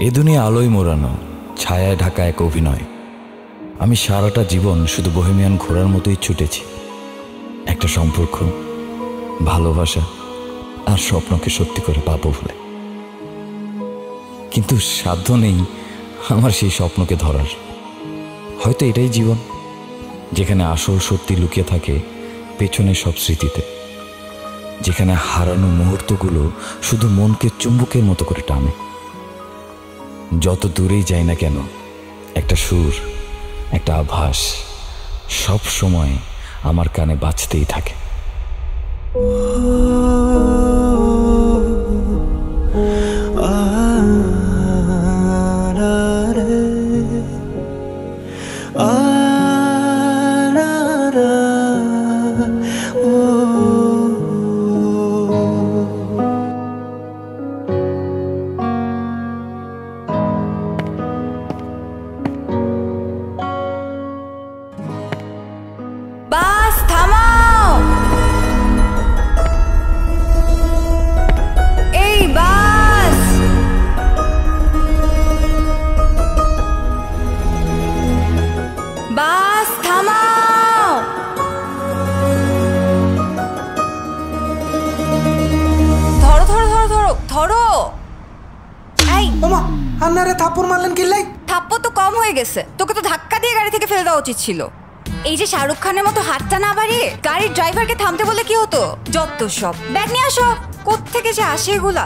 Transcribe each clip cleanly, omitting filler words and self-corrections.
এ দুনিয়া আলোয় মোড়ানো, ছায়ায় ঢাকা এক অভিনয়। আমি সারাটা জীবন শুধু বহেমিয়ান ঘোড়ার মতোই ছুটেছি, একটা সম্পর্ক, ভালোবাসা আর স্বপ্নকে সত্যি করে পাবো বলে। কিন্তু সাধ্য নেই আমার সেই স্বপ্নকে ধরার। হয়তো এটাই জীবন, যেখানে আসল সত্যি লুকিয়ে থাকে পেছনের সব স্মৃতিতে, যেখানে হারানো মুহূর্তগুলো শুধু মনকে চুম্বকের মতো করে টানে। যত দূরেই যাই না কেন, একটা সুর, একটা আভাস সব সময় আমার কানে বাজতেই থাকে। তোকে তো ধাক্কা দিয়ে গাড়ি থেকে ফেলে দেওয়া উচিত ছিল। এই যে শাহরুখ খানের মতো হাতটা না বাড়িয়ে গাড়ির ড্রাইভারকে থামতে বলে কি হতো? যত সব। ব্যাগ নিয়ে আসো। কোত্থেকে যে আসে এগুলা?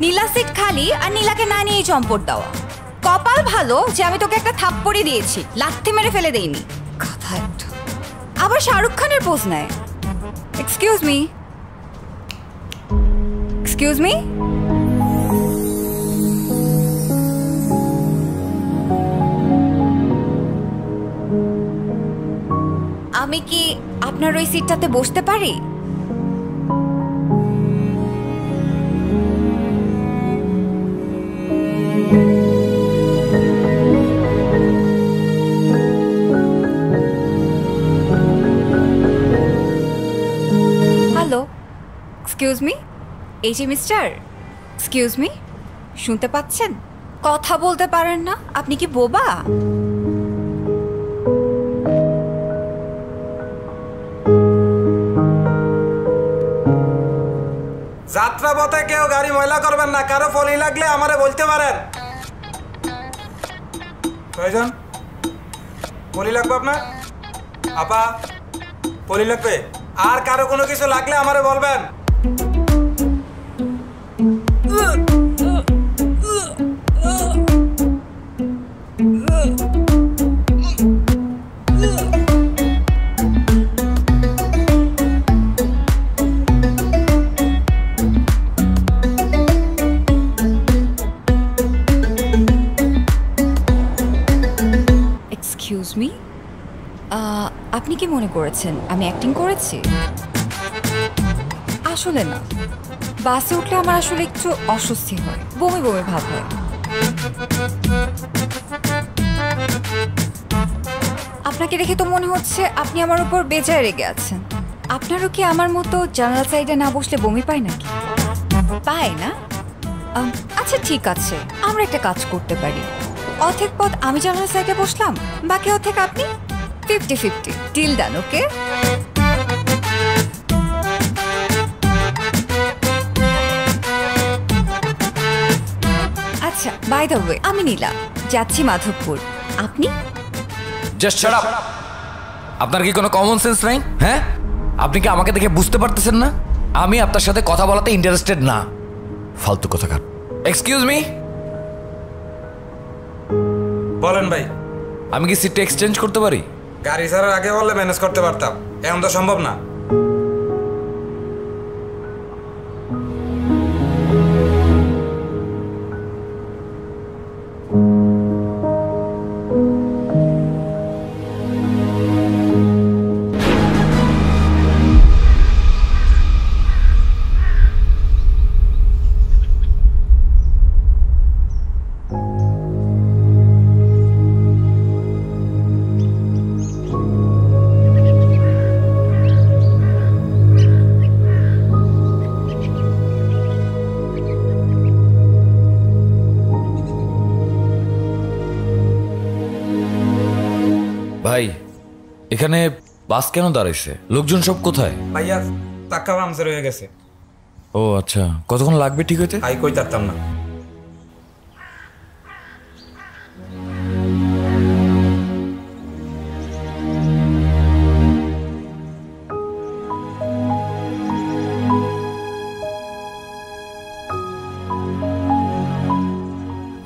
নীলা সিট খালি, আর নীলাকে না নিয়েই চম্পট দেওয়া। কপাল ভালো যে আমি তোকে একটা থাপ্পড়ই দিয়েছি, লাথি মেরে ফেলে দেইনি। কথা একটা। আবার শাহরুখ খানের পোজ নেয়। Excuse me, excuse me. আমি কি আপনার ওই সিটটাতে বসতে পারি? Hello, excuse me. এই যে মিস্টার, এক্সকিউজ মি, শুনতে পাচ্ছেন? কথা বলতে পারেন না? আপনি কি বোবা? যাত্রাপথে কেউ গাড়ি ময়লা করবেন না। কারো পলি লাগলে আমারে বলতে পারেন। কয়জন পলি লাগবে আপনার? আপা, পলি লাগবে? আর কারো কোনো কিছু লাগলে আমারে বলবেন। আপনি কি মনে করেছেন আমি অ্যাক্টিং করেছি? আসলে না। বাসে উঠলে আমার আসলে একটু অস্বস্তি হয়, বমি বমি ভাব হয়। আপনাকে দেখে তো মনে হচ্ছে আপনি আমার উপর বেজায় রেগে আছেন। আপনারও কি আমার মতো জানালা সাইডে না বসলে বমি পায় নাকি? পায় না? আচ্ছা ঠিক আছে, আমরা একটা কাজ করতে পারি। অর্ধেক পথ আমি জানালা সাইডে বসলাম, বাকি অর্ধেক আপনি। 50-50 ডিল ডান। ওকে, আচ্ছা বাই দ্য ওয়ে, আমি নীলা, যাচ্ছি মাধবপুর। আপনি? Just shut up. আপনার কি কোনো কমন সেন্স নাই? হ্যাঁ, আপনি কি আমাকে দেখে বুঝতে পারতেছেন না আমি আপনার সাথে কথা বলাতে ইন্টারেস্টেড না? ফালতু কথাকার। Excuse me. বলেন ভাই। আমি কি সিটটা এক্সচেঞ্জ করতে পারি? গাড়ি ছাড়ার আগে বললে ম্যানেজ করতে পারতাম, এখন তো সম্ভব না। এখানে বাস কেন দাঁড়াইছে? লোকজন সব কোথায়? ভাইয়া টাকা পামচার হয়ে গেছে। ও আচ্ছা, কতক্ষণ লাগবে ঠিক হইতে? আই কই তারতাম না।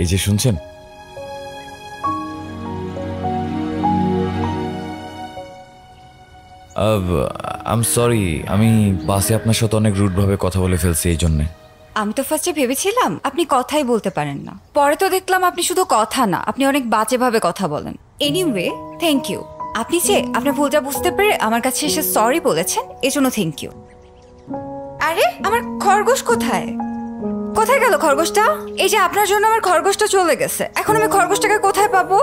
এই যে শুনছেন, আম সরি, আমি বাসে আপনার সাথে অনেক রুড ভাবে কথা বলে ফেলছি এই জন্যে। আমি তো ফার্স্টে ভেবেছিলাম আপনি কথাই বলতে পারেন না, পরে তো দেখলাম আপনি শুধু কথা না, আপনি অনেক বাজেভাবে কথা বলেন। এনিওয়ে থ্যাংক ইউ, আপনি যে আপনার ভুলটা বুঝতে পেরে আমার কাছে এসে সরি বলেছেন, এজন্য থ্যাংক ইউ। আরে আমার খরগোশ কোথায়? কোথায় গেল খরগোশটা? এই যে আপনার জন্য আমার খরগোশটা চলে গেছে, এখন আমি খরগোশটাকে কোথায় পাবো?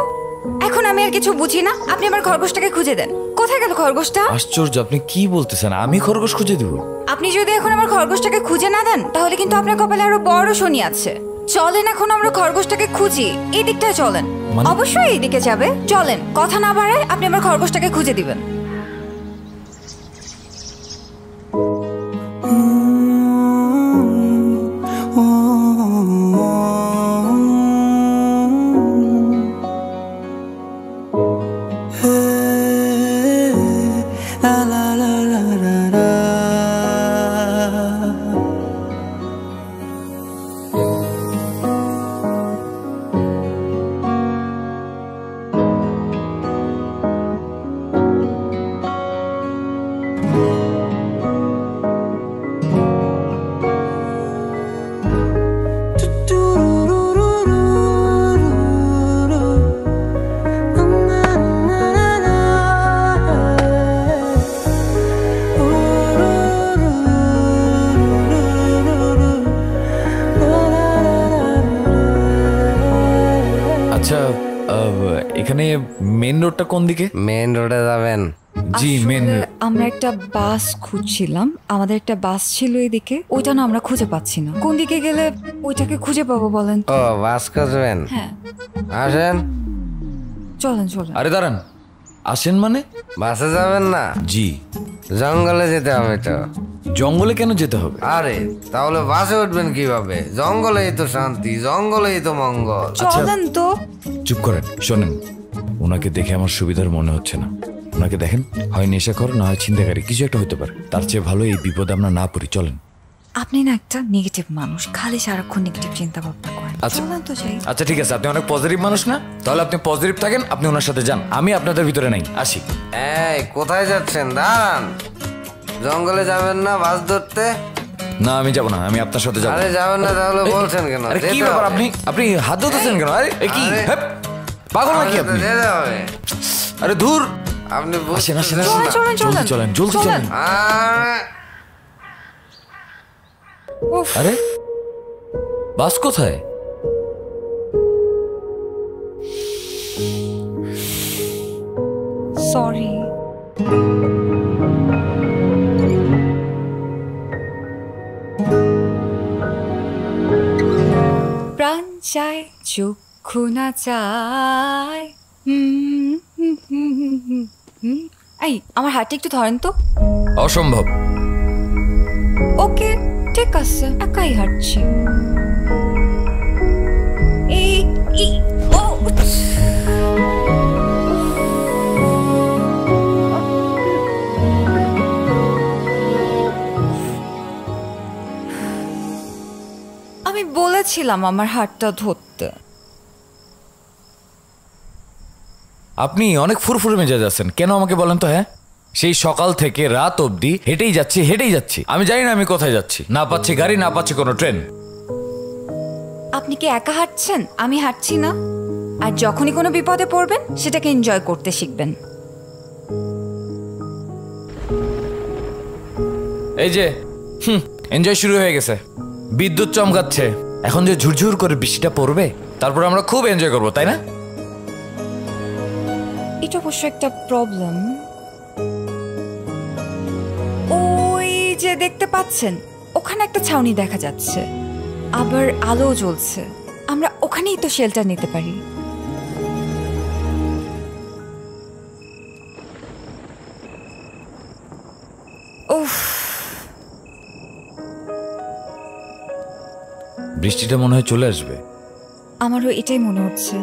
এখন আমি আর কিছু বুঝি না, আপনি আমার খরগোশটাকে খুঁজে দেন। কোথায় গেল খরগোশটা? আশ্চর্য, আপনি কি বলতেছেন? আমি খরগোশ খুঁজে দিব? আপনি যদি এখন আমার খরগোশটাকে খুঁজে না দেন তাহলে কিন্তু আপনার কপালে আরো বড় শনি আছে। চলেন এখন আমরা খরগোশটাকে খুঁজি, এই দিকটায় চলেন। অবশ্যই এই দিকে যাবে, চলেন। কথা না বাড়ায় আপনি আমার খরগোশটাকে খুঁজে দিবেন। আচ্ছা, এখানে মেন রোডটা কোন দিকে? মেন রোডে যাবেন? জি মেন। আমরা একটা বাস খুঁজছিলাম, আমাদের একটা বাস ছিল এদিকে, ওইটা না আমরা খুঁজে পাচ্ছি না। কোন দিকে গেলে ওইটাকে খুঁজে পাবো বলেন? ও বাস খুঁজবেন? হ্যাঁ আসেন। চলেন চলেন। আরে দাঁড়ান, আসেন মানে? বাসে যাবেন না? জি। জঙ্গলে যেতে হবে তো। জঙ্গলে কেন যেতে হবে? আরে তাহলে বাসে উঠবেন কিভাবে? জঙ্গলেই তো শান্তি, জঙ্গলেই তো মঙ্গল। চলেন তো। চুপ করেন, শোনেন, ওনাকে দেখে আমার সুবিধার মনে হচ্ছে না। ওনাকে দেখেন, হয় নেশাখোর না হয় ছিনতাইকারী, কিছু একটা হতে পারে। তার চেয়ে ভালো এই বিপদে আমরা না পড়ি। চলেন। আপনি না একটা নেগেটিভ মানুষ, খালি সারাক্ষণ নেগেটিভ চিন্তা ভাবনা করেন। আচ্ছা। চলেন তো যাই। আচ্ছা ঠিক আছে, আপনি অনেক পজিটিভ মানুষ না? তাহলে আপনি পজিটিভ থাকেন, আপনি ওনার সাথে যান, আমি আপনাদের ভিতরে নাই। আসি। এই কোথায় যাচ্ছেন? দাঁড়ান। জঙ্গলে যাবেন না বাস ধরতে? না আমি যাব না, আমি আপনার সাথে যাব। আরে যাবেন না তাহলে বলছেন কেন? আরে কি যেতে ব্যাপার, হবে। আপনি আপনি হাত ধরতেছেন কেন? আরে এ কি আরে। হেপ, পাগল নাকি আমাকে তো আপনি? যেতে হবে। আরে ধুর। আপনি আসেন বুঝছেন আসেন না? আসেন, চলেন, চলেন, জলদি চলেন, জলদি চলেন। চলেন। আরে, উফ, আরে বাস কোথায়? সরি। প্রাণ চায় চক্ষু না চায়। এই আমার হাতটা একটু ধরেন তো। অসম্ভব। ওকে ঠিক আছে, একাই হাঁটছি। এই এই, ও আমি বলেছিলাম আমার হাতটা ধরতে। আপনি অনেক ফুরফুরে মেজাজ আছেন কেন আমাকে বলেন তো? হ্যাঁ, সেই সকাল থেকে রাত অবধি হেঁটেই যাচ্ছি। আমি জানি না আমি কোথায় যাচ্ছি, না পাচ্ছি গাড়ি, না পাচ্ছি কোনো ট্রেন। আপনি কি একা হাঁটছেন? আমি হাঁটছি না। আর যখনই কোনো বিপদে পড়বেন সেটাকে এনজয় করতে শিখবেন। এই যে এনজয় শুরু হয়ে গেছে, বিদ্যুৎ চমকাচ্ছে, এখন যে ঝুরঝুর করে বৃষ্টিটা পড়বে, তারপর আমরা খুব এনজয় করবো, তাই না? এটা অবশ্য একটা প্রবলেম। ওই যে দেখতে পাচ্ছেন, ওখানে একটা ছাউনি দেখা যাচ্ছে, আবার আলো জ্বলছে। আমরা ওখানেই তো শেল্টার নিতে পারি। বৃষ্টিটা মনে হয় চলে আসবে। আমারও এটাই মনে হচ্ছে।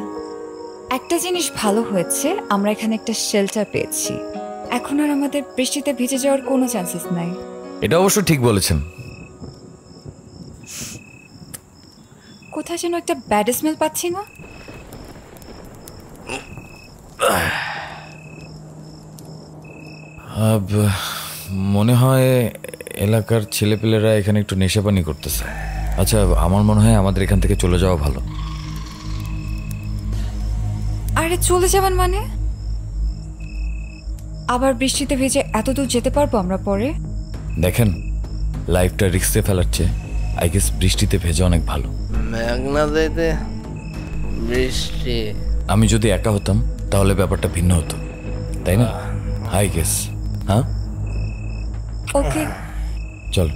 একটা জিনিস ভালো হয়েছে, আমরা এখানে একটা শেল্টার পেয়েছি। এখন আর আমাদের বৃষ্টিতে ভিজে যাওয়ার কোনো চান্সেস নাই। এটা অবশ্য ঠিক বলেছেন। কোথায় যেন একটা ব্যাড স্মেল পাচ্ছি না? মনে হয় এলাকার ছেলেপেলেরা এখানে একটু নেশাপানি করতেছে। আচ্ছা, আমার মনে হয় আমাদের এখান থেকে চলে যাওয়া ভালো। আরে চলে যাবেন মানে? আবার বৃষ্টিতে ভিজে এত দূর যেতে পারবো আমরা পরে? দেখেন, লাইফটা রিস্কে ফেলার চেয়ে আই গেস বৃষ্টিতে ভেজা অনেক ভালো। মেঘনা যাইতে বৃষ্টি। আমি যদি একা হতাম তাহলে ব্যাপারটা ভিন্ন হতো, তাই না? I guess. হ্যাঁ, ওকে, চল।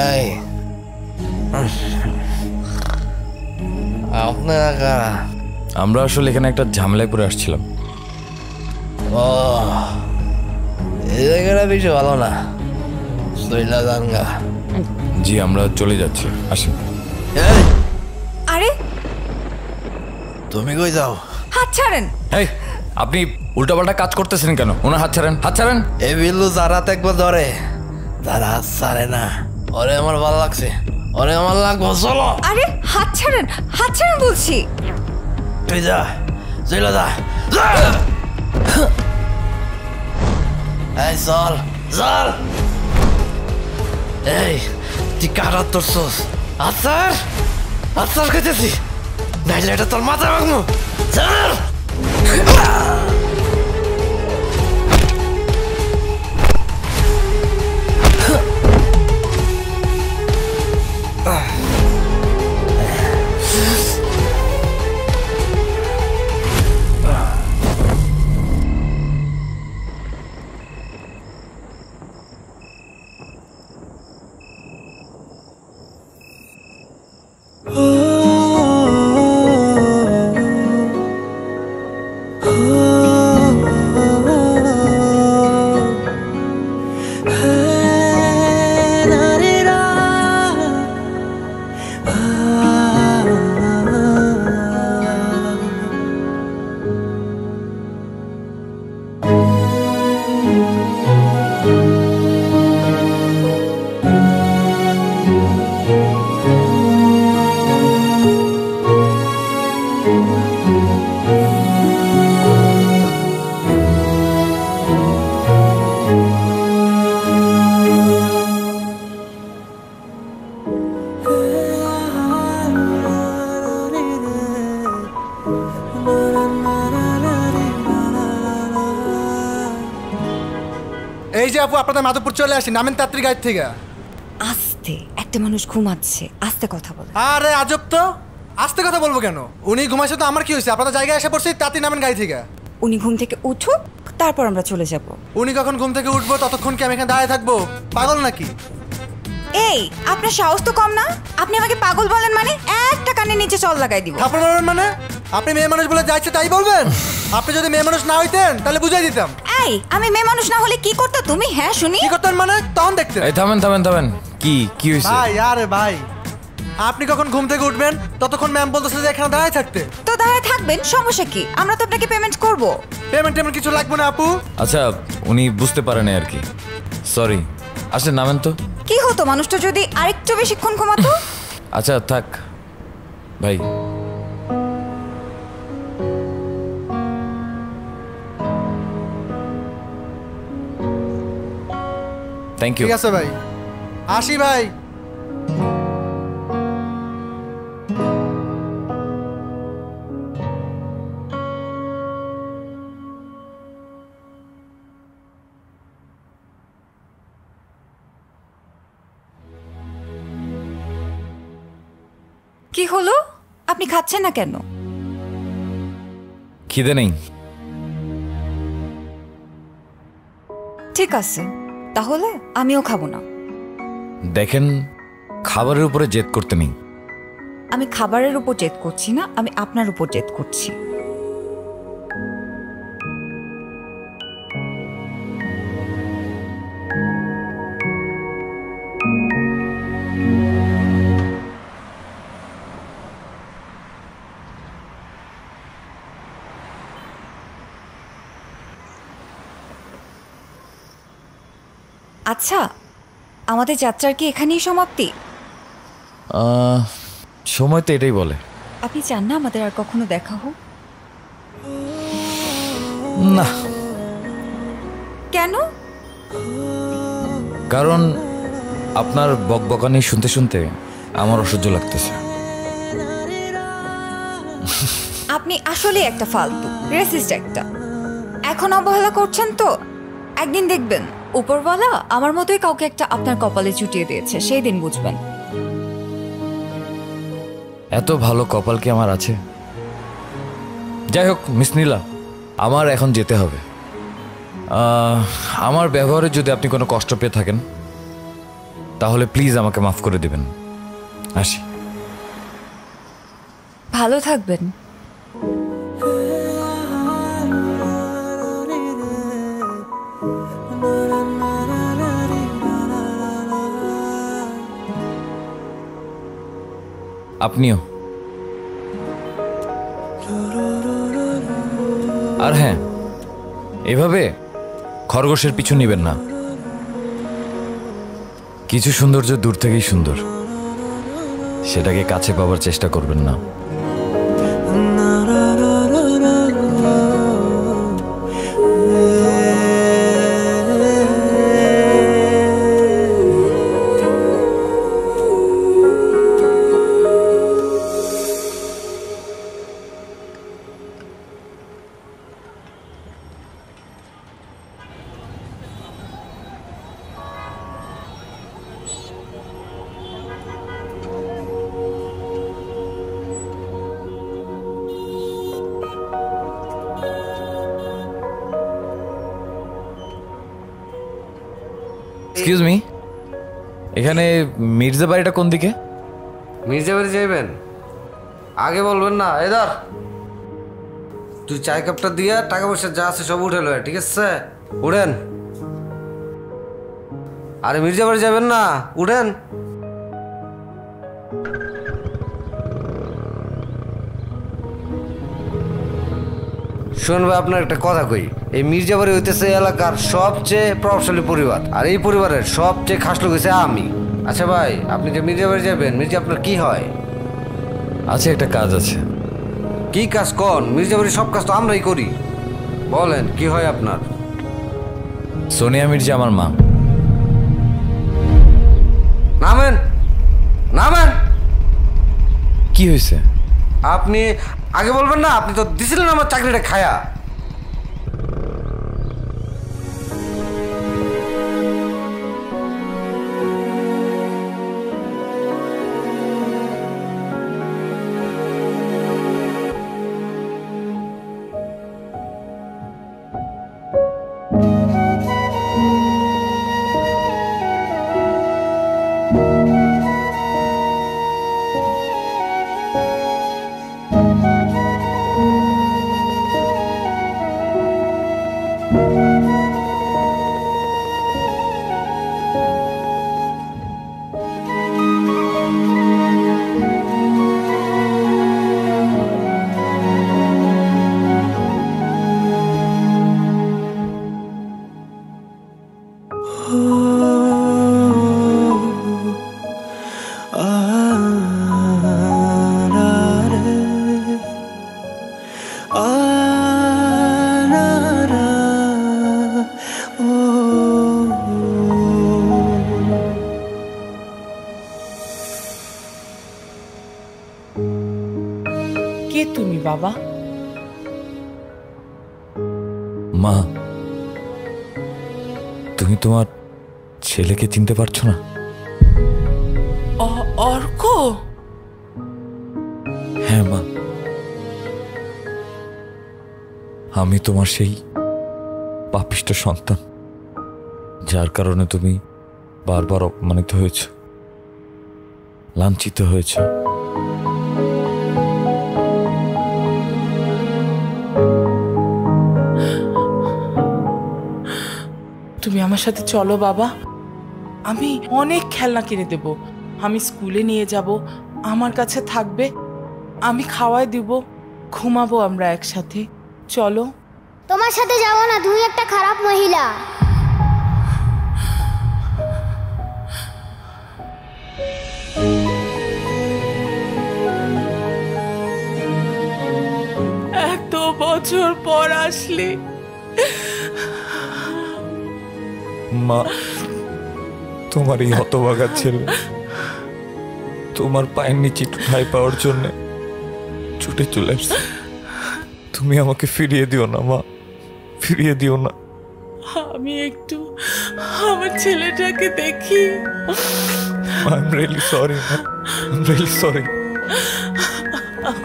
এই আপনারা কারা? আমরা আসলে এখানে একটা ঝামেলায় পড়ে আসছিলাম। ও, এই জায়গাটা বেশি ভালো না, সইলা দাঙ্গা। জি, আমরা চলে যাচ্ছি, আসেন। এই, আরে তুমি কই যাও? হাত ছাড়েন। এই, আপনি উল্টাপাল্টা কাজ করতেছেন কেন? ওনার হাত ছাড়েন, হাত ছাড়েন। এই বিল্লু যারা একবার ধরে তারা হাত ছাড়ে না। ওরে আমার ভালো লাগছে, ওরে আমার লাগবো, চলো। আরে হাত ছাড়েন, হাত ছাড়েন বলছি। তুই যা, চলে যা, যা। এই চল, চল। এই তুই কারা তোরছস? আচ্ছার আচ্ছার খেতেছি, নাইলে এটা তোর মাথায় ভাঙবো। চল। এই যে আপু, আপনাদের মাধবপুর চলে আসি, নামেন তাড়াতাড়ি গাড়ি থেকে। আস্তে, একটা মানুষ ঘুমাচ্ছে, আস্তে কথা বলে। আরে আজব তো, আস্তে কথা বলবো কেন? উনি ঘুমাইছে তো আমার কি হয়েছে? আপনাদের জায়গায় এসে পড়ছি, তাড়াতাড়ি নামেন গাড়ি থেকে। উনি ঘুম থেকে উঠুক, তারপর আমরা চলে যাব। উনি কখন ঘুম থেকে উঠবো ততক্ষণ কি আমি এখানে দাঁড়িয়ে থাকবো? পাগল নাকি? এই, আপনার সাহস তো কম না? আপনি আমাকে পাগল বলেন মানে একটা কানে নিচে চল লাগাই দিব। থাপ্পড় মারবেন মানে? আপনি মেয়ে মানুষ বলে যাচ্ছে তাই বলবেন? আপনি যদি মেয়ে মানুষ না হইতেন তাহলে বুঝাই দিতাম। এই, আমি মেয়ে মানুষ না হলে কি করতে তুমি? হ্যাঁ শুনি। কি করতেন মানে? তখন দেখতেন। এই থামেন থামেন থামেন, কি কি হয়েছে? ভাই, আরে ভাই, আপনি কখন ঘুম থেকে উঠবেন ততক্ষণ ম্যাম বলতেছে যে এখানে দাঁড়ায় থাকতে। তো দাঁড়ায় থাকবেন, সমস্যা কি? আমরা তো আপনাকে পেমেন্ট করব। পেমেন্ট টেমেন্ট কিছু লাগবে না আপু। আচ্ছা, উনি বুঝতে পারেন আর কি, সরি। আসলে নামেন তো। কি হতো মানুষটা যদি আরেকটু বেশিক্ষণ ঘুমাতো? আচ্ছা থাক ভাই। Thank you. ঠিক আছে ভাই, আসি ভাই। কি হলো? আপনি খাচ্ছেন না কেন? খিদে নেই। ঠিক আছে, তাহলে আমিও খাবো না। দেখেন, খাবারের উপরে জেদ করতে নেই। আমি খাবারের উপর জেদ করছি না, আমি আপনার উপর জেদ করছি। আচ্ছা, আমাদের যাত্রার কি এখানেই সমাপ্তি? সময় তো এটাই বলে। আপনি চান না আমাদের আর কখনো দেখা হোক? না, কেন? কারণ আপনার বকবকানি শুনতে শুনতে আমার অসহ্য লাগতেছে। আপনি আসলে একটা ফালতু রেসিস্ট একটা। এখন অবহেলা করছেন তো, একদিন দেখবেন উপরওয়ালা আমার মতোই কাউকে একটা আপনার কপালে চুটিয়ে দিয়েছে, সেই দিন বুঝবেন। এত ভালো কপাল কি আমার আছে? যাই হোক মিস নীলা, আমার এখন যেতে হবে। আমার ব্যবহারে যদি আপনি কোনো কষ্ট পেয়ে থাকেন তাহলে প্লিজ আমাকে মাফ করে দিবেন। আসি। ভালো থাকবেন। আপনিও। আর হ্যাঁ, এভাবে খরগোশের পিছু নিবেন না। কিছু সৌন্দর্য দূর থেকেই সুন্দর, সেটাকে কাছে পাওয়ার চেষ্টা করবেন না। এক্সকিউজ মি, এখানে মির্জা বাড়িটা কোন দিকে? মির্জা বাড়ি যাইবেন? আগে বলবেন না। এদার তুই চায় কাপটা দিয়া টাকা পয়সা যা আছে সব উঠে লয়, ঠিক আছে? উঠেন। আরে মির্জা বাড়ি যাবেন না, উঠেন। শুনবে, আপনার একটা কথা কই, এই মির্জাবাড়ি হইতেছে এলাকার সবচেয়ে প্রভাবশালী পরিবার, আর এই পরিবারের সবচেয়ে খাস লোক হইছে আমি। আচ্ছা ভাই, আপনি যে মির্জাবাড়ি যাবেন, মির্জা আপনার কি হয়? আছে, একটা কাজ আছে। কি কাজ কন? মির্জাবাড়ির সব কাজ তো আমরাই করি, বলেন কি হয় আপনার? সোনিয়া মির্জা আমার মা। নামেন, নামেন। কি হয়েছে? আপনি আগে বলবেন না, আপনি তো দিছিলেন আমার চাকরিটা খায়া। কে তুমি বাবা? মা, তুমি তোমার ছেলেকে চিনতে পারছো না? অর্ক? হ্যাঁ মা, আমি তোমার সেই পাপিষ্ঠ সন্তান, যার কারণে তুমি বারবার অপমানিত হয়েছ, লাঞ্ছিত হয়েছ। তুমি আমার সাথে চলো বাবা, আমি অনেক খেলনা কিনে দেব, আমি স্কুলে নিয়ে যাব, আমার কাছে থাকবে, আমি খাওয়াই দিব, ঘুমাবো আমরা একসাথে। চলো। তোমার সাথে যাব না, তুমি একটা খারাপ মহিলা। এত বছর পর আসলি। মা, তোমার এই হতভাগা ছেলে তোমার পায়ের নিচে একটু ঠাঁই পাওয়ার জন্য ছুটে চলে আসছে। তুমি আমাকে ফিরিয়ে দিও না মা, ফিরিয়ে দিও না। আমি একটু আমার ছেলেটাকে দেখি। I'm really sorry মা, I'm really sorry।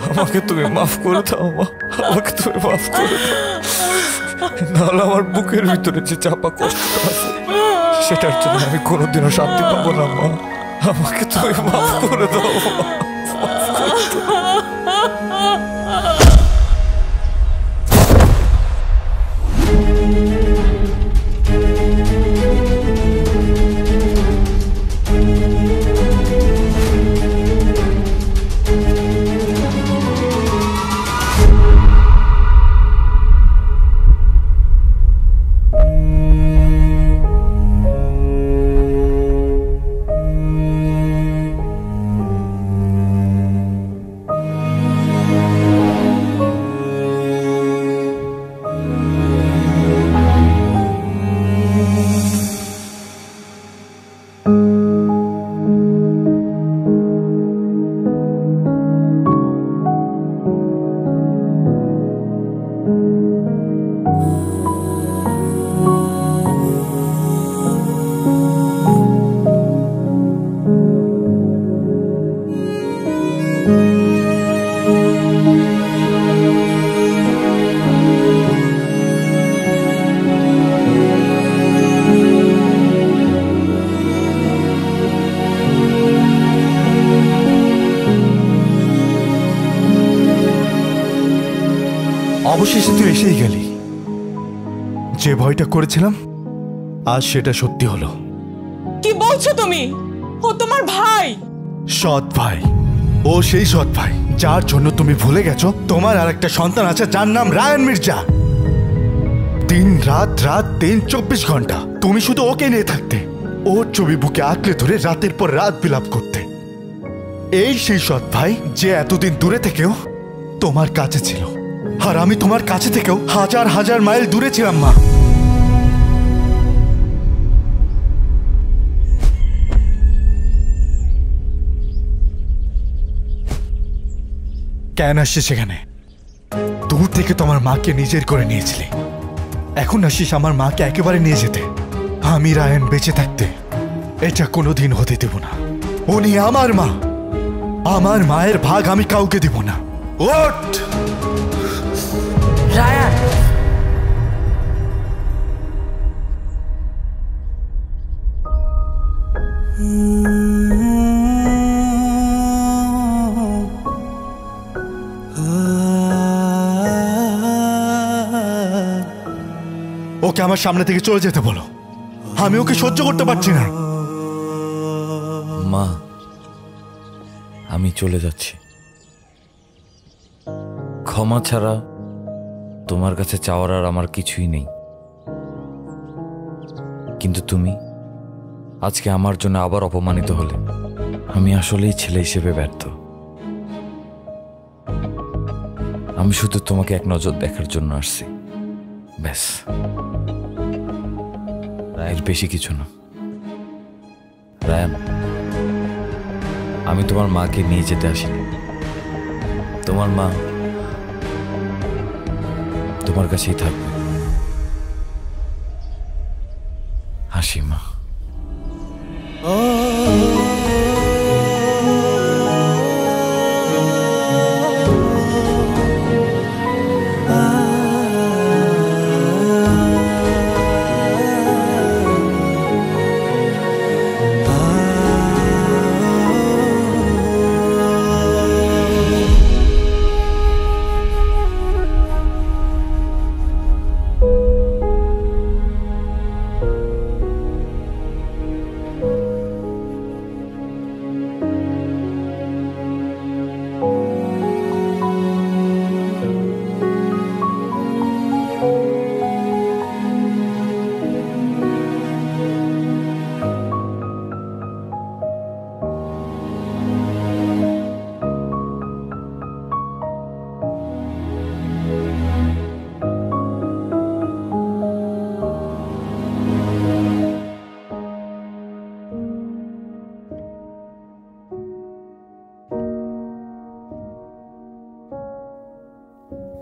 আমাকে তুমি মাফ করে দাও মা, আমাকে তুমি মাফ করে দাও। নাহলে আমার বুকের ভিতরে যে চাপা কষ্টটা আছে সেটার জন্য আমি কোনোদিনও শান্তি পাবো না মা। আমাকে তুমি মাফ করে দাও মা। অবশেষে তুই এসেই গেলি। যে ভয়টা করেছিলাম আজ সেটা সত্যি হলো। কি বলছো তুমি? ও তোমার ভাই। সৎ ভাই, ও সেই সৎ ভাই যার জন্য তুমি ভুলে গেছো তোমার আর একটা সন্তান আছে যার নাম রায়ান মির্জা। দিন রাত রাত দিন 24 ঘন্টা তুমি শুধু ওকে নিয়ে থাকতে, ওর ছবি বুকে আঁকড়ে ধরে রাতের পর রাত বিলাপ করতে। এই সেই সৎ ভাই যে এতদিন দূরে থেকেও তোমার কাছে ছিল, আর আমি তোমার কাছে থেকেও হাজার হাজার মাইল দূরে ছিলাম মা। কেন আসছিস সেখানে? দূর থেকে তোমার মাকে নিজের করে নিয়েছিলি, এখন আসিস আমার মাকে একেবারে নিয়ে যেতে। আমি রায়ান বেঁচে থাকতে এটা কোনোদিন হতে দেব না। উনি আমার মা, আমার মায়ের ভাগ আমি কাউকে দেব না। ওঠ! রায়ান, ওকে আমার সামনে থেকে চলে যেতে বলো, আমি ওকে সহ্য করতে পারছি না। মা, আমি চলে যাচ্ছি। ক্ষমা ছাড়া তোমার কাছে চাওয়ার আর আমার কিছুই নেই। কিন্তু তুমি আজকে আমার জন্য আবার অপমানিত হলে আমি আসলেই ছেলে হিসেবে ব্যর্থ। আমি শুধু তোমাকে এক নজর দেখার জন্য আসছি, ব্যাস, এর বেশি কিছু না। রায়ান, আমি তোমার মাকে নিয়ে যেতে আসিনি। তোমার মা তোমার কাছেই থাকবে। হাসি মা।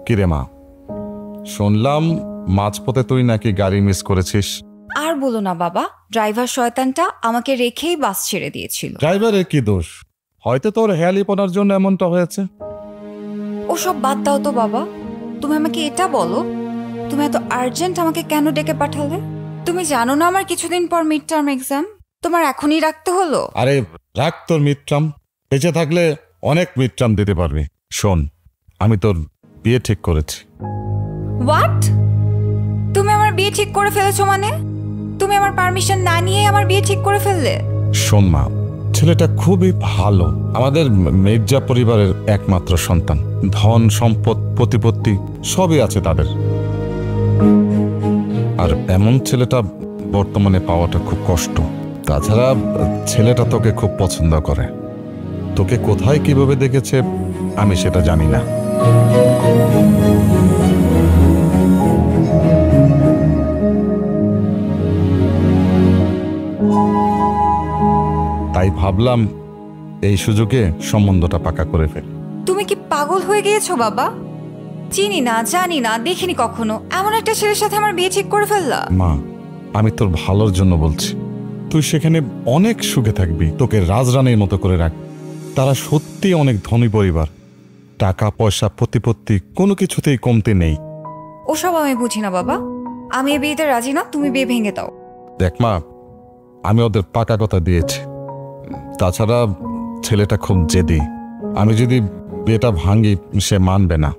কিরে মা, শুনলাম মাঝপথে তুই নাকি গাড়ি মিস করেছিস। আর বলো না বাবা, ড্রাইভার শয়তানটা আমাকে রেখেই বাস ছেড়ে দিয়েছিল। ড্রাইভারের কি দোষ? হয়তো তোর হেয়ালিপনার জন্য এমনটা হয়েছে। ওসব বাদ দাও তো বাবা, তুমি আমাকে এটা বলো, তুমি এত আর্জেন্ট আমাকে কেন ডেকে পাঠালে? তুমি জানো না আমার কিছুদিন পর মিড টার্ম এক্সাম, তোমার এখনই রাখতে হলো? আরে রাখ তোর মিডটার্ম, বেঁচে থাকলে অনেক মিডটার্ম দিতে পারবি। শোন, আমি তোর বিয়ে ঠিক করেছি। হোয়াট? তুমি আমার বিয়ে ঠিক করে ফেলেছো মানে? তুমি আমার পারমিশন না নিয়ে আমার বিয়ে ঠিক করে ফেললে? শোন মা, ছেলেটা খুবই ভালো, আমাদের মির্জা পরিবারের একমাত্র সন্তান। ধন সম্পদ প্রতিপত্তি সবই আছে তাদের। আর এমন ছেলেটা বর্তমানে পাওয়াটা খুব কষ্ট। তাছাড়া ছেলেটা তোকে খুব পছন্দ করে। তোকে কোথায় কিভাবে দেখেছে আমি সেটা জানি না। তাই ভাবলাম এই সুযোগে সম্বন্ধটা পাকা করে ফেল। তুমি কি পাগল হয়ে গিয়েছো বাবা? চিনি না, জানি না, দেখিনি কখনো, এমন একটা ছেলের সাথে আমার বিয়ে ঠিক করে ফেললা? মা, আমি তোর ভালোর জন্য বলছি। তুই সেখানে অনেক সুখে থাকবি, তোকে রাজরানীর মতো করে রাখ। তারা সত্যি অনেক ধনী পরিবার, টাকা পয়সা প্রতিপত্তি কোনো কিছুতেই কমতে নেই। ওসব আমি বুঝি না বাবা, আমি এ বিয়েতে রাজি না, তুমি বিয়ে ভেঙে দাও। দেখ মা, আমি ওদের পাকা কথা দিয়েছি। তাছাড়া ছেলেটা খুব জেদি, আমি যদি বিয়েটা ভাঙি সে মানবে না।